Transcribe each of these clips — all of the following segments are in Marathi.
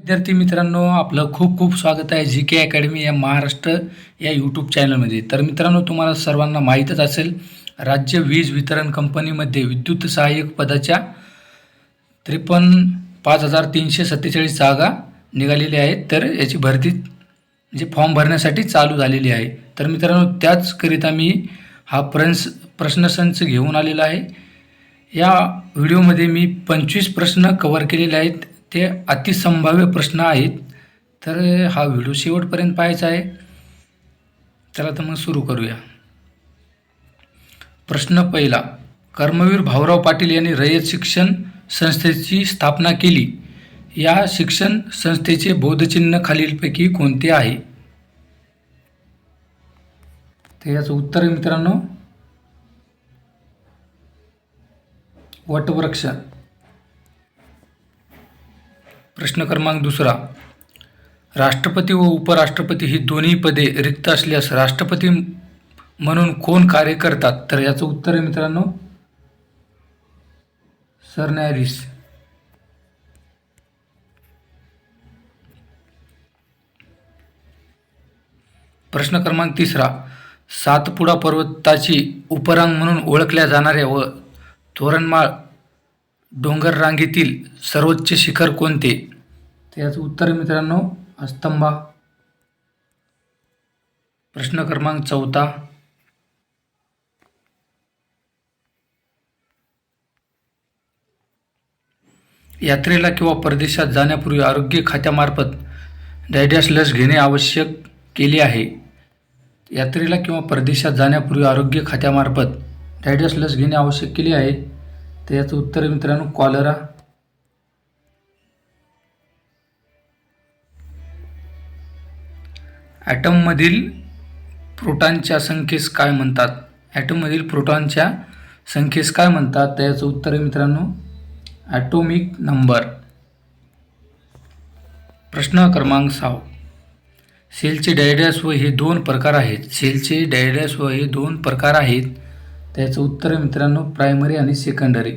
विद्यार्थी मित्रांनो, आपलं खूप खूप स्वागत आहे जी के अकॅडमी या महाराष्ट्र या यूट्यूब चॅनलमध्ये. तर मित्रांनो, तुम्हाला सर्वांना माहीतच असेल, राज्य वीज वितरण कंपनीमध्ये विद्युत सहाय्यक पदाच्या 53,5,347 जागा निघालेल्या आहेत. तर याची भरती म्हणजे फॉर्म भरण्यासाठी चालू झालेली आहे. तर मित्रांनो, त्याचकरिता मी हा प्रश्नसंच घेऊन आलेला आहे. या व्हिडिओमध्ये मी 25 प्रश्न कव्हर केलेले आहेत. ते अतिसंभाव्य प्रश्न आहेत. तर हा व्हिडिओ शेवटपर्यंत पाहायचा आहे. चला तर मग सुरू करूया. प्रश्न पहिला, कर्मवीर भाऊराव पाटील यांनी रयत शिक्षण संस्थेची स्थापना केली. या शिक्षण संस्थेचे बोधचिन्ह खालीलपैकी कोणते आहे? तर याचं उत्तर आहे मित्रांनो, वटवृक्ष. प्रश्न क्रमांक दुसरा, राष्ट्रपती व उपराष्ट्रपती ही दोन्ही पदे रिक्त असल्यास राष्ट्रपती म्हणून कोण कार्य करतात? तर याचं उत्तर आहे मित्रांनो, सरन्यायाधीश. प्रश्न क्रमांक तिसरा, सातपुडा पर्वताची उपरांग म्हणून ओळखल्या जाणाऱ्या व तोरणमाळ डोंगर रांगेतील सर्वोच्च शिखर कोणते? तर याचं उत्तर आहे मित्रांनो, अस्तंबा. प्रश्न क्रमांक चौथा, यात्रेला किंवा परदेशात जाण्यापूर्वी आरोग्य खात्यामार्फत डॅश लस घेणे आवश्यक केले आहे. यात्रेला किंवा परदेशात जाण्यापूर्वी आरोग्य खात्यामार्फत डॅश लस घेणे आवश्यक केले आहे. तर याचं उत्तर आहे मित्रांनो, कॉलरा. ॲटममधील प्रोटॉनच्या संख्येस काय म्हणतात? ॲटममधील प्रोटॉनच्या संख्येस काय म्हणतात? तर याचं उत्तर आहे मित्रांनो, ॲटॉमिक नंबर. प्रश्न क्रमांक 6, सेलचे डायडॅश व हे दोन प्रकार आहेत. सेलचे डायडॅश व हे दोन प्रकार आहेत. त्याचं उत्तर आहे मित्रांनो, प्रायमरी आणि सेकंडरी.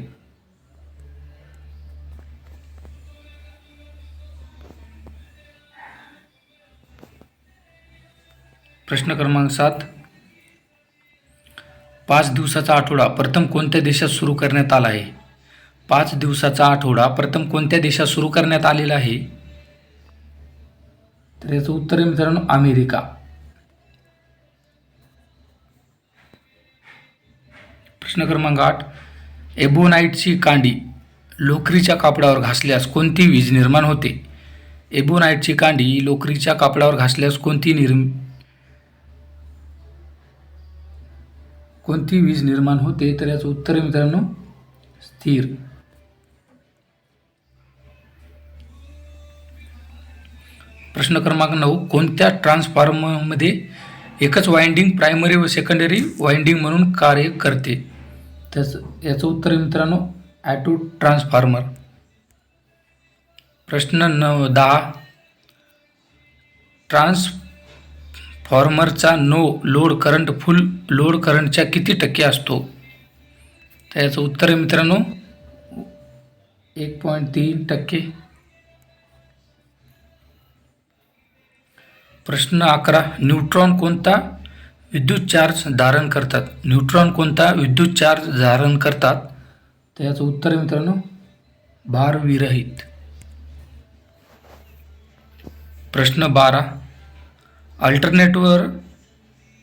प्रश्न क्रमांक 7, 5 दिवसाचा आठवडा प्रथम कोणत्या देशात सुरू करण्यात आला आहे? 5 दिवसाचा आठवडा प्रथम कोणत्या देशात सुरू करण्यात आलेला आहे? तर याचं उत्तर आहे मित्रांनो, अमेरिका. प्रश्न क्रमांक 8, एबोनाइटची कांडी लोकरीच्या कापडावर घासल्यास कोणती वीज निर्माण होते? एबोनाइटची कांडी लोकरीच्या कापडावर घासल्यास कोणती वीज निर्माण होते? तर याचं उत्तर आहे मित्रांनो, स्थिर. प्रश्न क्रमांक 9, कोणत्या ट्रान्सफॉर्मरमध्ये एकच वाइंडिंग प्रायमरी व सेकंडरी वाइंडिंग म्हणून कार्य करते? याचं उत्तर आहे मित्रांनो, ऑटो ट्रान्सफॉर्मर. प्रश्न 10, ट्रान्सफॉर्मरचा no load current full load करंटच्या किती टक्के असतो? तर याचं उत्तर आहे मित्रांनो, 1.3%. प्रश्न 11, न्यूट्रॉन कोणता विद्युत चार्ज धारण करतात? न्यूट्रॉन कोणता विद्युत चार्ज धारण करतात? तर याचं उत्तर आहे मित्रांनो, भारविरहित. प्रश्न 12, अल्टरनेटर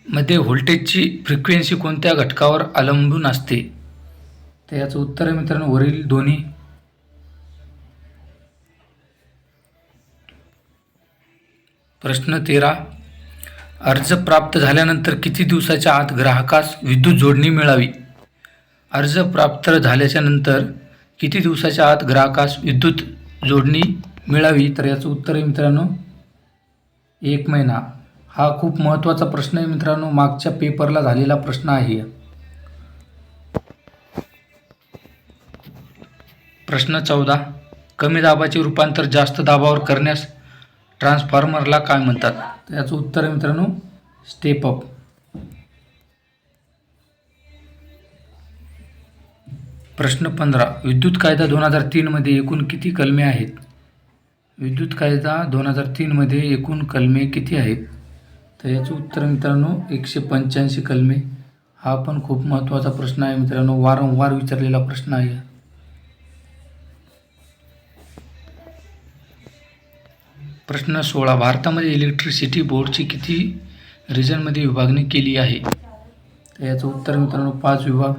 मध्ये व्होल्टेजची फ्रिक्वेन्सी कोणत्या घटकावर अवलंबून असते? तर याचं उत्तर आहे मित्रांनो, वरील दोन्ही. प्रश्न 13, अर्ज प्राप्त झाल्यानंतर किती दिवसाच्या आत ग्राहकास विद्युत जोडणी मिळावी? अर्ज प्राप्त झाल्याच्या नंतर किती दिवसाच्या आत ग्राहकास विद्युत जोडणी मिळावी? तर याचं उत्तर आहे मित्रांनो, 1 महिना. हा खूप महत्त्वाचा प्रश्न आहे मित्रांनो, मागच्या पेपरला झालेला प्रश्न आहे. प्रश्न 14, कमी दाबाचे रूपांतर जास्त दाबावर करण्यास ट्रान्सफॉर्मरला काय म्हणतात? तर याचं उत्तर आहे मित्रांनो, स्टेप अप. प्रश्न 15, विद्युत कायदा 2003 मध्ये एकूण किती कलमे आहेत? विद्युत कायदा 2003 एकूण कलमे किती आहेत? तर याचं उत्तर मित्रांनो 185 कलमे. हा पण खूप महत्त्वाचा प्रश्न आहे मित्रांनो, वारंवार विचारलेला प्रश्न आहे. प्रश्न 16. भारतामध्ये इलेक्ट्रिसिटी बोर्डची किती रिजनमध्ये विभागणी केली आहे? तर याचं उत्तर मित्रांनो 5 विभाग.